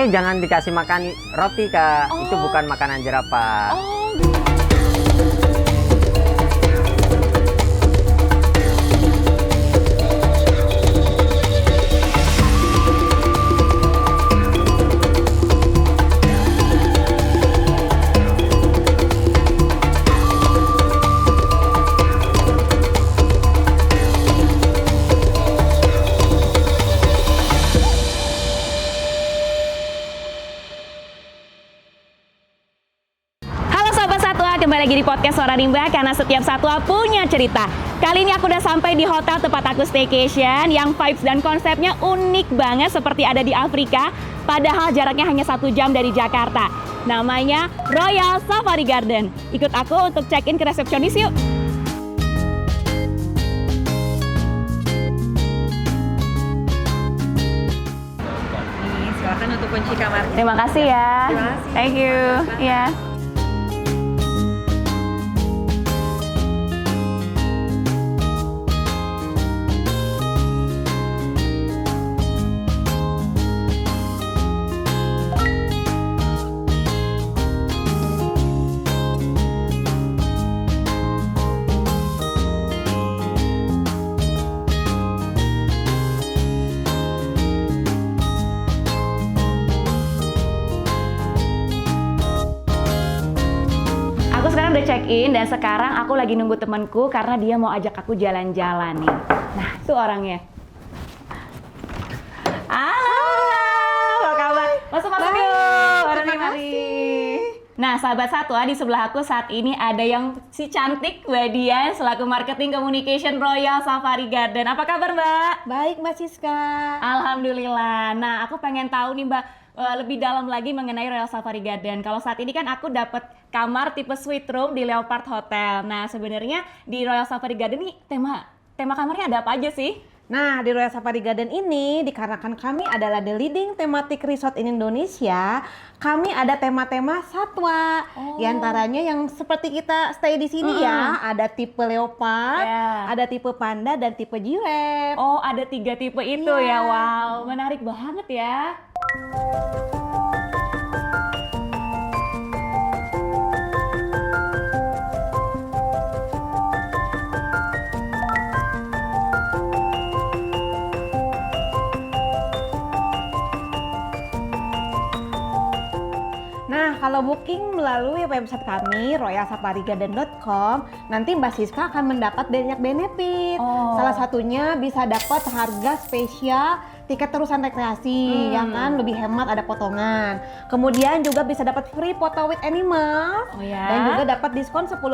Jangan dikasih makan roti, Kak. Itu bukan makanan jerapah. Kembali lagi di podcast Suara Rimba karena setiap satwa punya cerita. Kali ini aku udah sampai di hotel tempat aku staycation yang vibes dan konsepnya unik banget seperti ada di Afrika, padahal jaraknya hanya 1 jam dari Jakarta. Namanya Royal Safari Garden. Ikut aku untuk check-in ke resepsionis yuk. Nih, silakan untuk kunci kamarnya. Terima kasih ya. Terima kasih. Thank you. Iya. Udah check-in dan sekarang aku lagi nunggu temanku karena dia mau ajak aku jalan-jalan nih. Nah, itu orangnya. Halo, apa kabar? Masuk yuk. Terima kasih. Nah, sahabat satwa, di sebelah aku saat ini ada yang si cantik Mbak Dian selaku Marketing Communication Royal Safari Garden. Apa kabar, Mbak? Baik, Mbak Siska. Alhamdulillah. Nah, aku pengen tahu nih, Mbak, lebih dalam lagi mengenai Royal Safari Garden. Kalau saat ini kan aku dapat kamar tipe suite room di Leopard Hotel. Nah, sebenarnya di Royal Safari Garden nih tema kamarnya ada apa aja sih? Nah, di Royal Safari Garden ini dikarenakan kami adalah the leading thematic resort in Indonesia, kami ada tema-tema satwa. Di antaranya yang seperti kita stay di sini ya, ada tipe leopard, ada tipe panda dan tipe giraffe. Oh, ada 3 tipe itu ya. Wow, menarik banget ya. Nah, kalau booking melalui website kami royalsafarigarden.com, nanti Mbak Siska akan mendapat banyak benefit. Salah satunya bisa dapat harga spesial tiket terusan rekreasi, ya kan, lebih hemat, ada potongan. Kemudian juga bisa dapat free foto with animal, dan juga dapat diskon 10%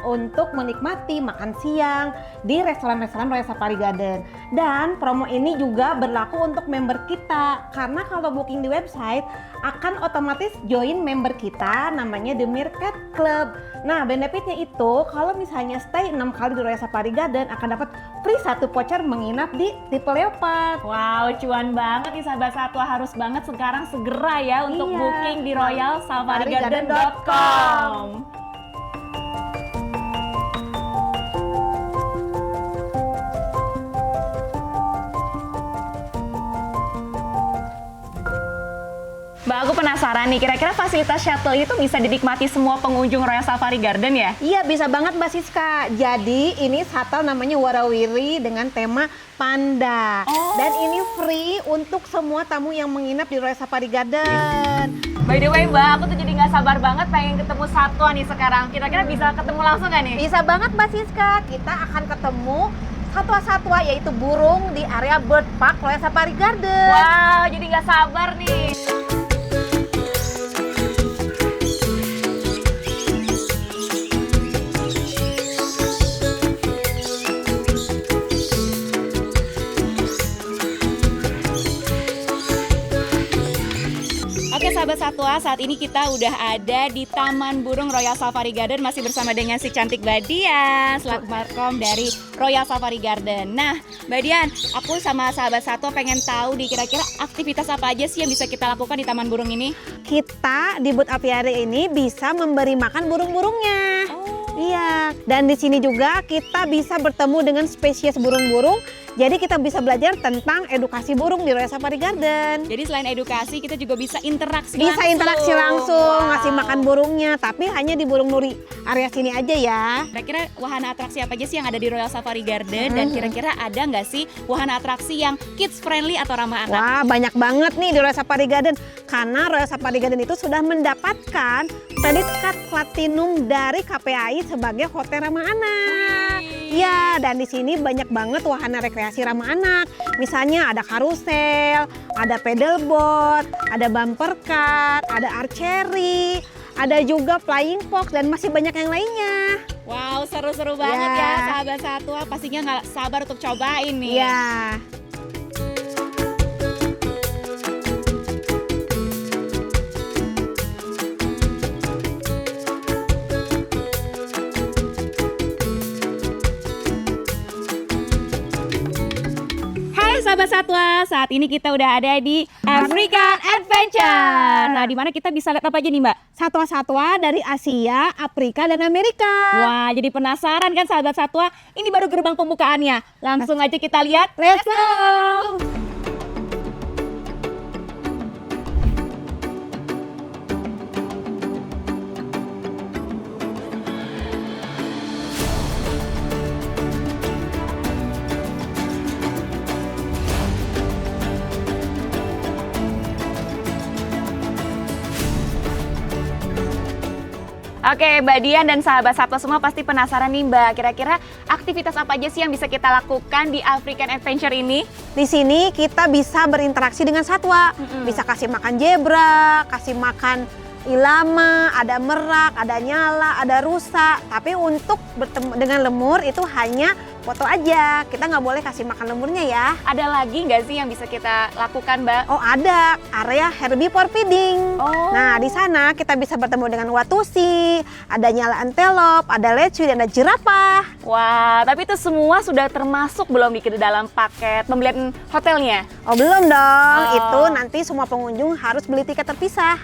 untuk menikmati makan siang di restoran-restoran Royal Safari Garden. Dan promo ini juga berlaku untuk member kita, karena kalau booking di website akan otomatis join member kita namanya The Meerkat Club. Nah, benefitnya itu kalau misalnya stay 6 kali di Royal Safari Garden akan dapat free 1 voucher menginap di tipe leopard. Wow, cuan banget nih sahabat satwa, harus banget sekarang segera ya untuk booking di royalsafarigarden.com. Mbak, aku penasaran nih, kira-kira fasilitas shuttle itu bisa dinikmati semua pengunjung Royal Safari Garden ya? Iya, bisa banget Mbak Siska. Jadi ini shuttle namanya Warawiri dengan tema panda. Dan ini free untuk semua tamu yang menginap di Royal Safari Garden. By the way Mbak, aku tuh jadi nggak sabar banget pengen ketemu satwa nih sekarang. Kira-kira bisa ketemu langsung nggak nih? Bisa banget Mbak Siska. Kita akan ketemu satwa-satwa yaitu burung di area Bird Park Royal Safari Garden. Wow, jadi nggak sabar nih. Oke sahabat satwa, saat ini kita udah ada di Taman Burung Royal Safari Garden, masih bersama dengan si cantik Mbak Dian selaku markom dari Royal Safari Garden. Nah Mbak Dian, aku sama sahabat satwa pengen tahu nih kira-kira aktivitas apa aja sih yang bisa kita lakukan di Taman Burung ini? Kita di booth apiary ini bisa memberi makan burung-burungnya. Iya, dan di sini juga kita bisa bertemu dengan spesies burung-burung Jadi kita bisa belajar tentang edukasi burung di Royal Safari Garden. Jadi selain edukasi, kita juga bisa interaksi Bisa langsung. interaksi langsung, Wow. ngasih makan burungnya, tapi hanya di Burung Nuri area sini aja ya. Kira-kira wahana atraksi apa aja sih yang ada di Royal Safari Garden? Dan kira-kira ada nggak sih wahana atraksi yang kids friendly atau ramah anak? Wah, banyak banget nih di Royal Safari Garden. Karena Royal Safari Garden itu sudah mendapatkan predikat platinum dari KPAI sebagai hotel ramah anak. Ya, dan di sini banyak banget wahana rekreasi ramah anak. Misalnya ada karusel, ada pedalboat, ada bumper car, ada archery, ada juga flying fox dan masih banyak yang lainnya. Wow, seru-seru banget Ya. ya sahabat satwa. Pastinya nggak sabar untuk cobain nih. Iya. Hai sahabat satwa, saat ini kita udah ada di African Adventure. Nah, di mana kita bisa lihat apa aja nih, Mbak? Satwa-satwa dari Asia, Afrika, dan Amerika. Wah, jadi penasaran kan sahabat satwa? Ini baru gerbang pembukaannya. Langsung aja kita lihat. Let's go! Oke, Mbak Dian dan sahabat satwa semua pasti penasaran nih, Mbak. Kira-kira aktivitas apa aja sih yang bisa kita lakukan di African Adventure ini? Di sini kita bisa berinteraksi dengan satwa. Bisa kasih makan zebra, kasih makan ilama, ada merak, ada nyala, ada rusa. Tapi untuk bertemu dengan lemur itu hanya foto aja. Kita nggak boleh kasih makan lemurnya ya. Ada lagi nggak sih yang bisa kita lakukan, Mbak? Oh, ada area herbivore feeding. Oh. Nah, di sana kita bisa bertemu dengan watusi, ada nyala antelop, ada lecui, dan ada jerapah. Wah, tapi itu semua sudah termasuk belum di dalam paket pembelian hotelnya? Oh, belum dong. Oh. Itu nanti semua pengunjung harus beli tiket terpisah.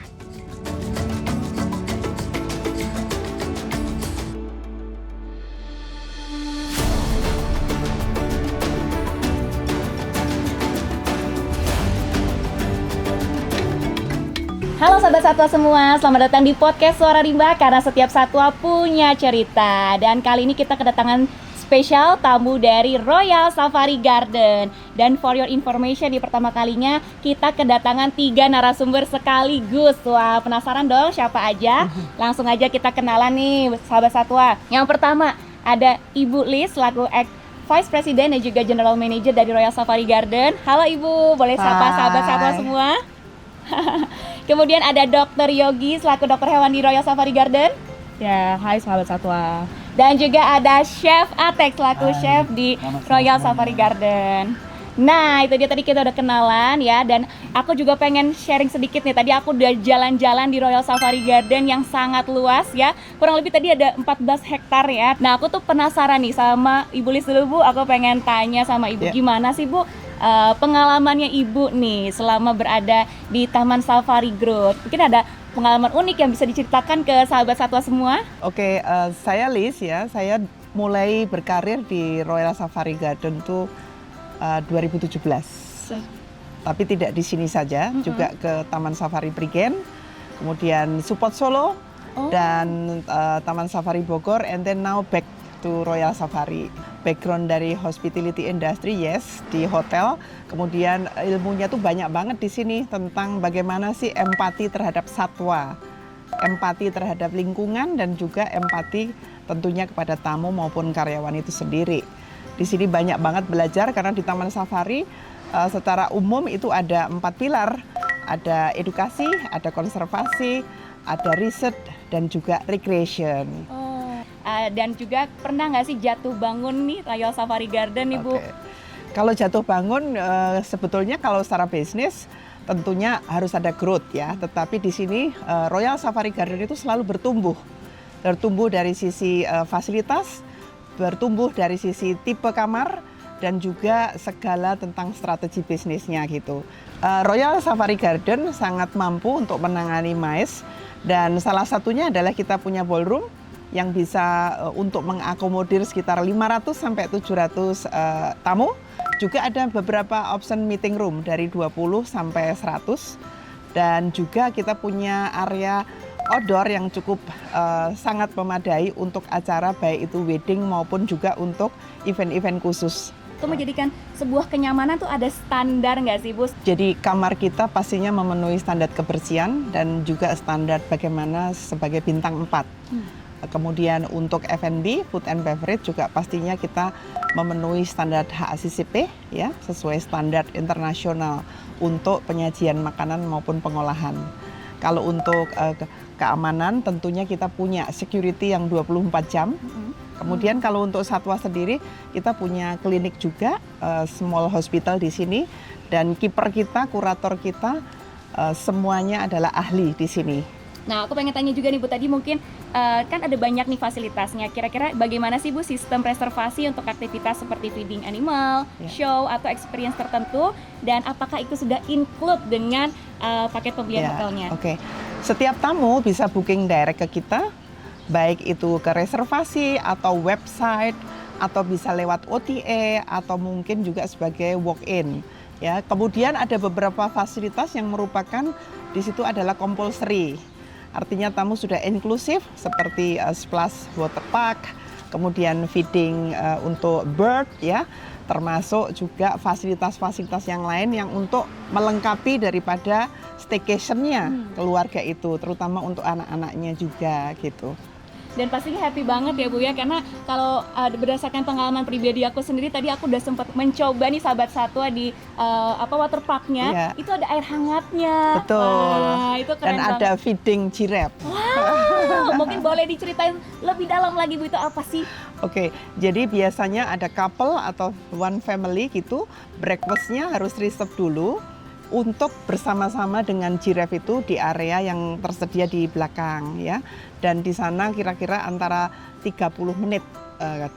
Halo sahabat satwa semua, selamat datang di podcast Suara Rimba karena setiap satwa punya cerita. Dan kali ini kita kedatangan spesial tamu dari Royal Safari Garden. Dan for your information, di pertama kalinya kita kedatangan 3 narasumber sekaligus. Wah, penasaran dong siapa aja? Langsung aja kita kenalan nih sahabat satwa. Yang pertama ada Ibu Liz selaku Vice President dan juga General Manager dari Royal Safari Garden. Halo Ibu, boleh sapa sahabat satwa semua? Kemudian ada Dr. Yogi selaku dokter hewan di Royal Safari Garden. Ya, hai sahabat satwa. Dan juga ada Chef Atek selaku chef di Royal Safari Garden. Nah, itu dia tadi kita udah kenalan ya. Dan aku juga pengen sharing sedikit nih. Tadi aku udah jalan-jalan di Royal Safari Garden yang sangat luas ya. Kurang lebih tadi ada 14 hektar ya. Nah, aku tuh penasaran nih sama Ibu Liz dulu, Bu. Aku pengen tanya sama Ibu, gimana sih, Bu? Pengalamannya Ibu nih selama berada di Taman Safari Grove. Mungkin ada pengalaman unik yang bisa diceritakan ke sahabat satwa semua? Oke, saya Liz ya. Saya mulai berkarir di Royal Safari Garden tuh 2017. Tapi tidak di sini saja, juga ke Taman Safari Prigen, kemudian Support Solo, dan Taman Safari Bogor, and then now back to Royal Safari. Background dari hospitality industry, yes, di hotel. Kemudian ilmunya tuh banyak banget di sini tentang bagaimana sih empati terhadap satwa, empati terhadap lingkungan, dan juga empati tentunya kepada tamu maupun karyawan itu sendiri. Di sini banyak banget belajar karena di Taman Safari secara umum itu ada 4 pilar. Ada edukasi, ada konservasi, ada riset, dan juga recreation. Dan juga pernah nggak sih jatuh bangun nih Royal Safari Garden nih, Bu? Oke. Kalau jatuh bangun sebetulnya kalau secara bisnis tentunya harus ada growth ya. Tetapi di sini Royal Safari Garden itu selalu bertumbuh. Bertumbuh dari sisi fasilitas, bertumbuh dari sisi tipe kamar, dan juga segala tentang strategi bisnisnya gitu. Royal Safari Garden sangat mampu untuk menangani MICE, dan salah satunya adalah kita punya ballroom yang bisa untuk mengakomodir sekitar 500 sampai 700 tamu. Juga ada beberapa option meeting room dari 20 sampai 100. Dan juga kita punya area outdoor yang cukup sangat memadai untuk acara baik itu wedding maupun juga untuk event-event khusus. Itu menjadikan sebuah kenyamanan tuh ada standar nggak sih, Bu? Jadi kamar kita pastinya memenuhi standar kebersihan dan juga standar bagaimana sebagai bintang 4. Kemudian untuk F&B, food and beverage juga pastinya kita memenuhi standar HACCP ya, sesuai standar internasional untuk penyajian makanan maupun pengolahan. Kalau untuk keamanan tentunya kita punya security yang 24 jam. Kemudian kalau untuk satwa sendiri kita punya klinik juga, small hospital di sini, dan kiper kita, kurator kita semuanya adalah ahli di sini. Nah, aku pengen tanya juga nih Bu, tadi mungkin kan ada banyak nih fasilitasnya. Kira-kira bagaimana sih Bu sistem reservasi untuk aktivitas seperti feeding animal, show atau experience tertentu, dan apakah itu sudah include dengan paket pembelian hotelnya? Oke. Setiap tamu bisa booking direct ke kita, baik itu ke reservasi atau website atau bisa lewat OTA atau mungkin juga sebagai walk-in. Ya, kemudian ada beberapa fasilitas yang merupakan di situ adalah compulsory. Artinya tamu sudah inklusif seperti splash water park, kemudian feeding untuk bird ya, termasuk juga fasilitas-fasilitas yang lain yang untuk melengkapi daripada staycation-nya keluarga itu, terutama untuk anak-anaknya juga gitu. Dan pastinya happy banget ya Bu ya, karena kalau berdasarkan pengalaman pribadi aku sendiri, tadi aku udah sempat mencoba nih sahabat satwa di water parknya, itu ada air hangatnya. Betul. Wah, itu keren. Dan ada feeding giraffe. Wow, mungkin boleh diceritain lebih dalam lagi Bu, itu apa sih? Oke, jadi biasanya ada couple atau one family gitu, breakfast-nya harus reserve dulu untuk bersama-sama dengan giraffe itu di area yang tersedia di belakang ya. Dan di sana kira-kira antara 30 menit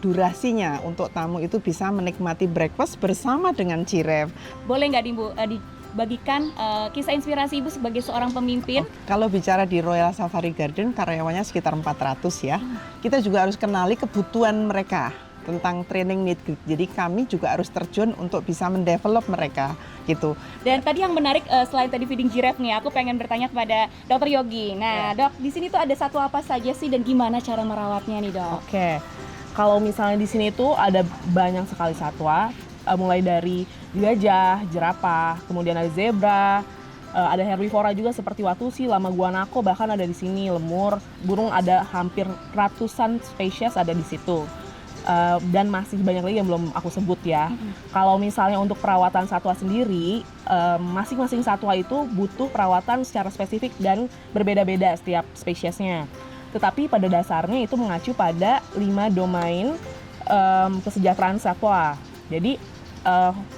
durasinya untuk tamu itu bisa menikmati breakfast bersama dengan giraffe. Boleh nggak Bu dibagikan kisah inspirasi Ibu sebagai seorang pemimpin? Kalau bicara di Royal Safari Garden, karyawannya sekitar 400 ya. Kita juga harus kenali kebutuhan mereka tentang training need. Jadi kami juga harus terjun untuk bisa mendevelop mereka gitu. Dan tadi yang menarik selain tadi feeding giraffe nih, aku pengen bertanya kepada Dr. Yogi. Nah, Dok, di sini tuh ada satwa apa saja sih dan gimana cara merawatnya nih, Dok? Oke. Kalau misalnya di sini tuh ada banyak sekali satwa, mulai dari gajah, jerapah, kemudian ada zebra, ada herbivora juga seperti watusi, lama guanaco bahkan ada di sini, lemur, burung ada hampir ratusan spesies ada di situ. Dan masih banyak lagi yang belum aku sebut ya. Kalau misalnya untuk perawatan satwa sendiri, masing-masing satwa itu butuh perawatan secara spesifik dan berbeda-beda setiap spesiesnya. Tetapi pada dasarnya itu mengacu pada 5 domain kesejahteraan satwa. Jadi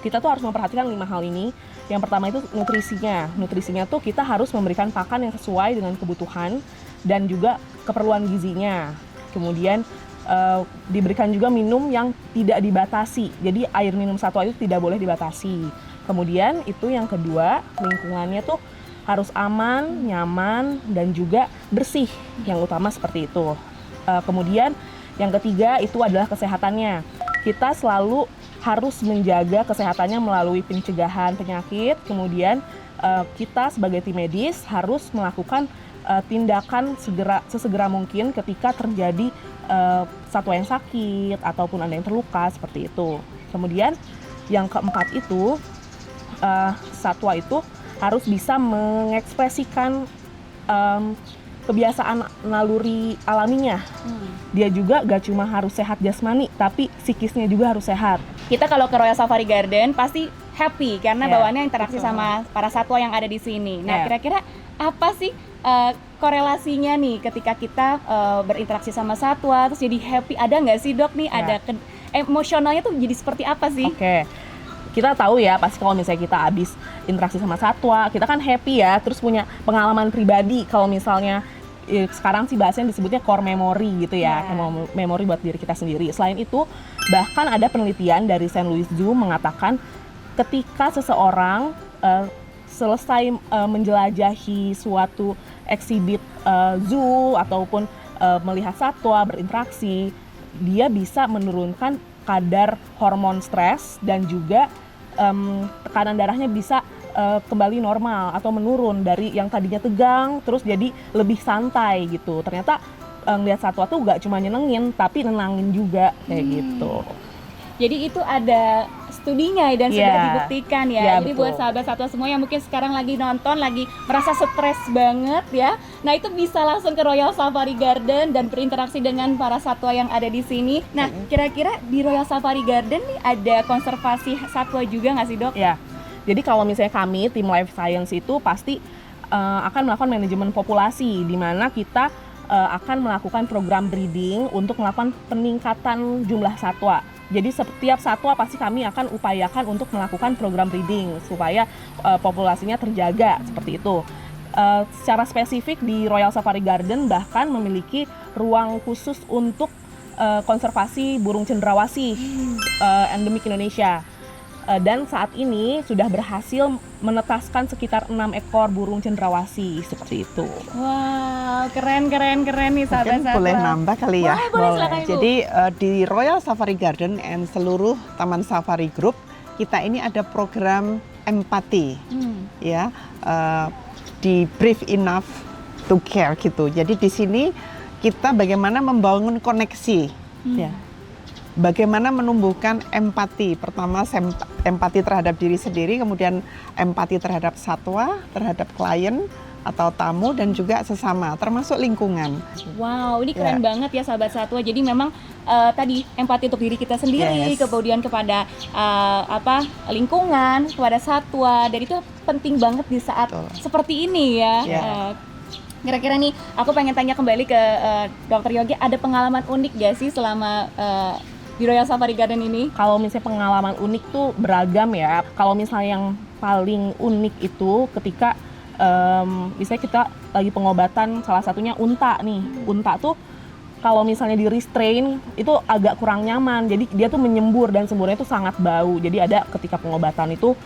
kita tuh harus memperhatikan 5 hal ini. Yang pertama itu nutrisinya. Nutrisinya tuh kita harus memberikan pakan yang sesuai dengan kebutuhan dan juga keperluan gizinya. Kemudian diberikan juga minum yang tidak dibatasi. Jadi air minum satwa itu tidak boleh dibatasi. Kemudian itu yang kedua, lingkungannya tuh harus aman, nyaman, dan juga bersih. Yang utama seperti itu. Kemudian yang ketiga itu adalah kesehatannya. Kita selalu harus menjaga kesehatannya melalui pencegahan penyakit. Kemudian kita sebagai tim medis harus melakukan tindakan sesegera mungkin ketika terjadi satwa yang sakit ataupun ada yang terluka seperti itu. Kemudian yang keempat itu satwa itu harus bisa mengekspresikan kebiasaan naluri alaminya. Dia juga gak cuma harus sehat jasmani, tapi psikisnya juga harus sehat. Kita kalau ke Royal Safari Garden pasti happy karena bawaannya interaksi sama para satwa yang ada di sini. Nah, kira-kira apa sih korelasinya nih ketika kita berinteraksi sama satwa terus jadi happy? Ada nggak sih Dok nih ada emosionalnya tuh jadi seperti apa sih? Oke. Kita tahu ya pasti kalau misalnya kita habis interaksi sama satwa, kita kan happy ya, terus punya pengalaman pribadi. Kalau misalnya sekarang sih bahasanya disebutnya core memory gitu ya, memori buat diri kita sendiri. Selain itu, bahkan ada penelitian dari St. Louis Zoo mengatakan ketika seseorang selesai menjelajahi suatu exhibit zoo ataupun melihat satwa berinteraksi, dia bisa menurunkan kadar hormon stres dan juga tekanan darahnya bisa kembali normal atau menurun dari yang tadinya tegang terus jadi lebih santai gitu. Ternyata ngelihat satwa tuh gak cuma nyenengin tapi nenangin juga kayak gitu. Jadi itu ada studinya dan sudah dibuktikan ya. Iya, Jadi betul. buat sahabat satwa semua yang mungkin sekarang lagi nonton, lagi merasa stres banget ya. Nah itu bisa langsung ke Royal Safari Garden dan berinteraksi dengan para satwa yang ada di sini. Nah kira-kira di Royal Safari Garden nih ada konservasi satwa juga nggak sih dok? Ya, jadi kalau misalnya kami tim Life Science itu pasti akan melakukan manajemen populasi, di mana kita akan melakukan program breeding untuk melakukan peningkatan jumlah satwa. Jadi setiap satwa pasti kami akan upayakan untuk melakukan program breeding supaya populasinya terjaga seperti itu. Secara spesifik di Royal Safari Garden bahkan memiliki ruang khusus untuk konservasi burung cendrawasih endemik Indonesia. Dan saat ini sudah berhasil menetaskan sekitar 6 ekor burung cendrawasih seperti itu. Wow, keren nih sahabat Mungkin satwa. boleh nambah kali ya. Boleh, silakan, Ibu. Jadi di Royal Safari Garden and seluruh Taman Safari Group kita ini ada program empati, ya, di brief enough to care gitu. Jadi di sini kita bagaimana membangun koneksi, ya. Bagaimana menumbuhkan empati. Pertama empati terhadap diri sendiri, kemudian empati terhadap satwa, terhadap klien atau tamu dan juga sesama, termasuk lingkungan. Wow, ini keren banget ya sahabat satwa. Jadi memang tadi empati untuk diri kita sendiri, kemudian kepada lingkungan, kepada satwa, dan itu penting banget di saat seperti ini ya. Kira-kira nih, aku pengen tanya kembali ke Dr. Yogi, ada pengalaman unik gak sih selama di Royal Safari Garden ini? Kalau misalnya pengalaman unik tuh beragam ya. Kalau misalnya yang paling unik itu ketika misalnya kita lagi pengobatan, salah satunya unta nih. Unta tuh kalau misalnya di restrain itu agak kurang nyaman. Jadi dia tuh menyembur dan semburnya itu sangat bau. Jadi ada ketika pengobatan itu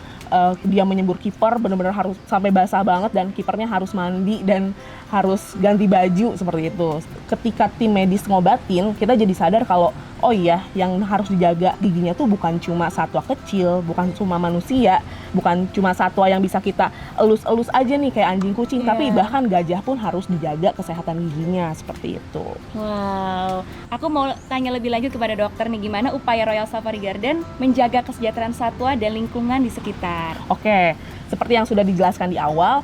dia menyembur kiper, benar-benar harus sampai basah banget dan kipernya harus mandi dan harus ganti baju seperti itu. Ketika tim medis ngobatin, kita jadi sadar kalau oh iya, yang harus dijaga giginya tuh bukan cuma satwa kecil, bukan cuma manusia, bukan cuma satwa yang bisa kita elus-elus aja nih kayak anjing kucing, tapi bahkan gajah pun harus dijaga kesehatan giginya seperti itu. Wow, aku mau tanya lebih lanjut kepada dokter nih, gimana upaya Royal Safari Garden menjaga kesejahteraan satwa dan lingkungan di sekitar? Oke, seperti yang sudah dijelaskan di awal,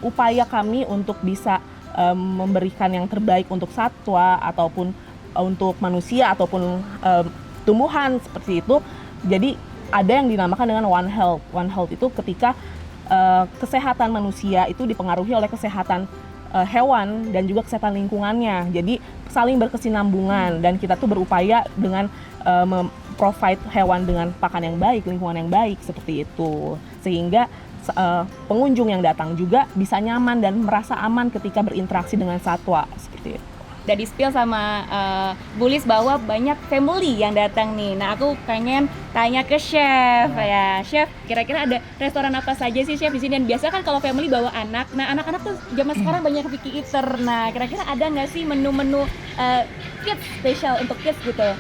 upaya kami untuk bisa memberikan yang terbaik untuk satwa ataupun untuk manusia ataupun tumbuhan seperti itu. Jadi ada yang dinamakan dengan One Health. One Health itu ketika kesehatan manusia itu dipengaruhi oleh kesehatan hewan dan juga kesehatan lingkungannya. Jadi saling berkesinambungan dan kita tuh berupaya dengan provide hewan dengan pakan yang baik, lingkungan yang baik seperti itu. Sehingga pengunjung yang datang juga bisa nyaman dan merasa aman ketika berinteraksi dengan satwa seperti itu. Udah di-spill sama Bu Lis bahwa banyak family yang datang nih. Nah, aku pengen tanya ke chef ya. Chef, kira-kira ada restoran apa saja sih chef di sini? Dan biasa kan kalau family bawa anak. Nah, anak-anak tuh zaman sekarang banyak picky eater. Nah, kira-kira ada nggak sih menu-menu kids spesial untuk kids gitu?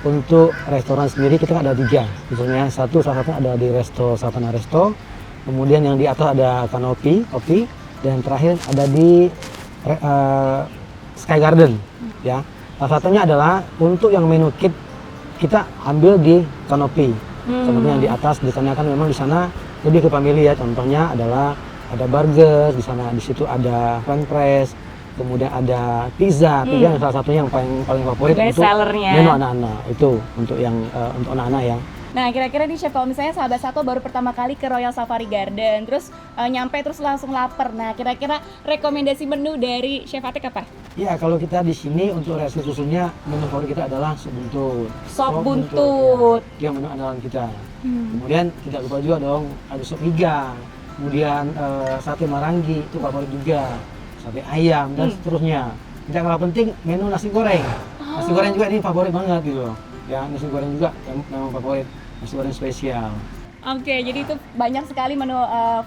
Untuk restoran sendiri kita ada 3. Misalnya salah satu ada di Resto Savana Resto. Kemudian yang di atas ada Kanopi, Kopi, dan terakhir ada di Sky Garden, ya. Salah satunya adalah untuk yang menu kit kita ambil di Kanopi. Kanopi yang di atas, di sana kan memang di sana lebih ke family ya. Contohnya adalah ada burger di sana, di situ ada french fries, kemudian ada pizza. Pizza yang salah satunya yang paling favorit Best untuk sellernya. menu anak-anak. Itu untuk yang untuk anak-anak ya. Nah, kira-kira nih chef, kalau misalnya sahabat satwa baru pertama kali ke Royal Safari Garden, terus nyampe terus langsung lapar. Nah, kira-kira rekomendasi menu dari Chef Atik apa? Ya, kalau kita di sini untuk reaksi susunya menu favorit kita adalah sop buntut. Sop buntut. Ya, itu menu andalan kita. Kemudian tidak lupa juga dong ada sop iga. Kemudian sate marangi itu favorit juga. Sate ayam dan seterusnya. Tidak kalah penting menu nasi goreng. Nasi goreng juga ini favorit banget gitu. Ya, nasi goreng juga yang memang favorit. Nasi goreng spesial. Oke, jadi itu banyak sekali menu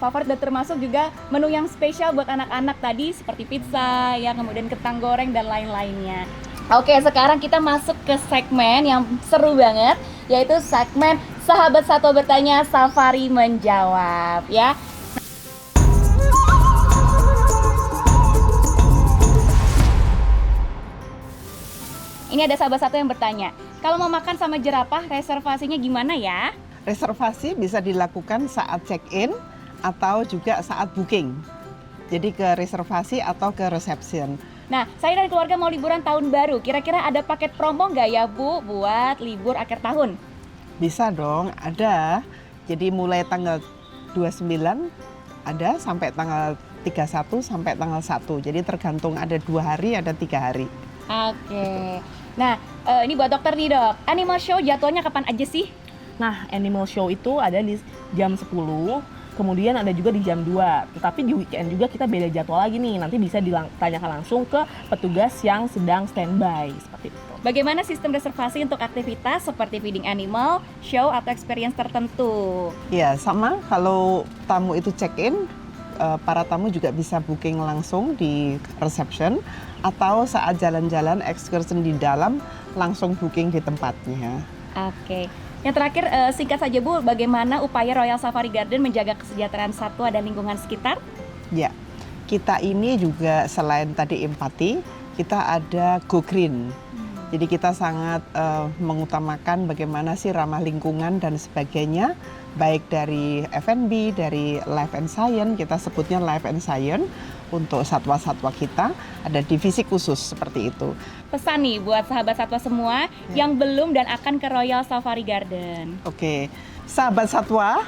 favorit dan termasuk juga menu yang spesial buat anak-anak tadi seperti pizza, ya kemudian kentang goreng dan lain-lainnya. Oke, sekarang kita masuk ke segmen yang seru banget, yaitu segmen Sahabat Satwa Bertanya, Safari Menjawab, ya. Ini ada sahabat satwa yang bertanya, kalau mau makan sama jerapah, reservasinya gimana ya? Reservasi bisa dilakukan saat check-in atau juga saat booking. Jadi ke reservasi atau ke reception. Nah, saya dan keluarga mau liburan tahun baru. Kira-kira ada paket promo nggak ya, Bu, buat libur akhir tahun? Bisa dong, ada. Jadi mulai tanggal 29 ada sampai tanggal 31 sampai tanggal 1. Jadi tergantung ada 2 hari, ada 3 hari. Oke. Nah, ini buat dokter nih, Dok. Animal show jadwalnya kapan aja sih? Nah, animal show itu ada di jam 10, kemudian ada juga di jam 2. Tetapi di weekend juga kita beda jadwal lagi nih. Nanti bisa ditanyakan langsung ke petugas yang sedang standby, seperti itu. Bagaimana sistem reservasi untuk aktivitas seperti feeding animal, show, atau experience tertentu? Ya, sama kalau tamu itu check-in, para tamu juga bisa booking langsung di reception atau saat jalan-jalan excursion di dalam langsung booking di tempatnya. Oke. Yang terakhir, singkat saja Bu, bagaimana upaya Royal Safari Garden menjaga kesejahteraan satwa dan lingkungan sekitar? Ya, kita ini juga selain tadi empati, kita ada Go Green. Jadi kita sangat mengutamakan bagaimana sih ramah lingkungan dan sebagainya, baik dari F&B, dari Life and Science, kita sebutnya Life and Science, untuk satwa-satwa kita ada divisi khusus seperti itu. Pesan nih buat sahabat satwa semua yang belum dan akan ke Royal Safari Garden. Oke, sahabat satwa,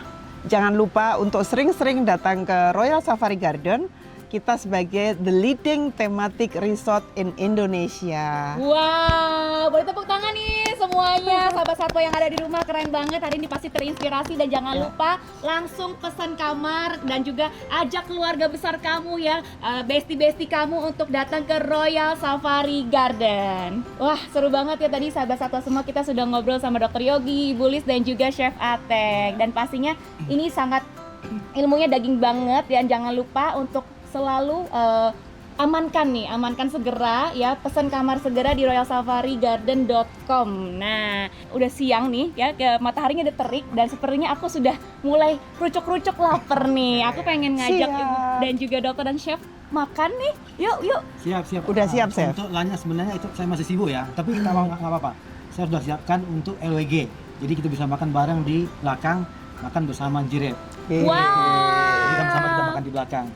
jangan lupa untuk sering-sering datang ke Royal Safari Garden. Kita sebagai the leading thematic resort in Indonesia. Wow, boleh tepuk tangan nih semuanya. Sahabat satwa yang ada di rumah, keren banget. Hari ini pasti terinspirasi dan jangan lupa langsung pesan kamar dan juga ajak keluarga besar kamu ya, bestie-bestie kamu untuk datang ke Royal Safari Garden. Wah, seru banget ya tadi sahabat satwa semua, kita sudah ngobrol sama Dr. Yogi, Ibu Lis dan juga Chef Atek. Dan pastinya ini sangat ilmunya daging banget dan jangan lupa untuk selalu amankan segera ya, pesan kamar segera di royalsafarigarden.com. Nah, udah siang nih ya, mataharinya udah terik dan sepertinya aku sudah mulai rucuk-rucuk lapar nih. Aku pengen ngajak Ibu dan juga dokter dan chef makan nih. Yuk. Siap. Udah siap, Chef. Untuk lunchnya sebenarnya itu saya masih sibuk ya, tapi nggak apa-apa. Saya sudah siapkan untuk LWG. Jadi kita bisa makan bareng di belakang, makan bersama Jirep. Wow. Jadi sama-sama kita makan di belakang.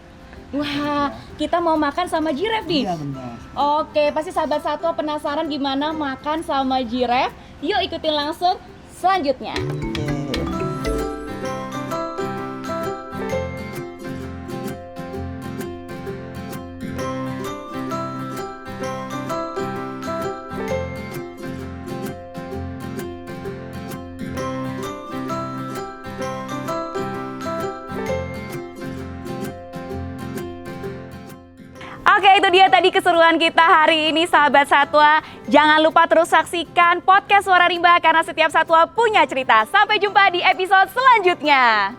Wah, kita mau makan sama jiref nih. Iya benar. Oke, pasti sahabat satwa penasaran gimana makan sama jiref. Yuk ikutin langsung selanjutnya. Oke, itu dia tadi keseruan kita hari ini sahabat satwa. Jangan lupa terus saksikan podcast Suara Rimba karena setiap satwa punya cerita. Sampai jumpa di episode selanjutnya.